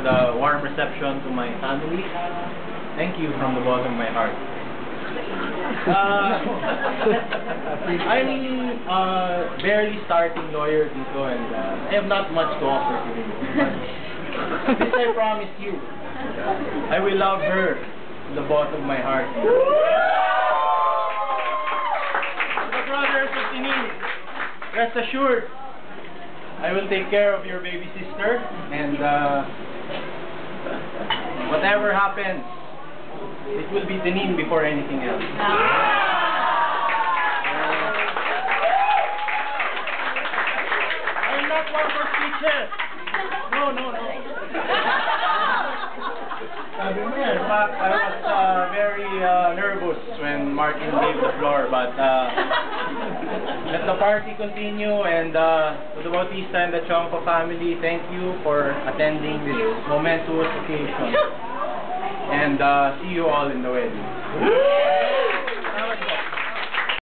the warm reception to my family. Thank you from the bottom of my heart. I'm barely starting lawyer dito, and I have not much to offer to you. But this I promise you, I will love her from the bottom of my heart. The brothers of Tinin, rest assured, I will take care of your baby sister, and whatever happens, it will be Tinin before anything else. I'm not one for speeches. No. In fact, I was very nervous when Martin gave the floor, but let the party continue, and to the Bautista and the Chonko family, thank you for attending this momentous occasion. And see you all in the wedding.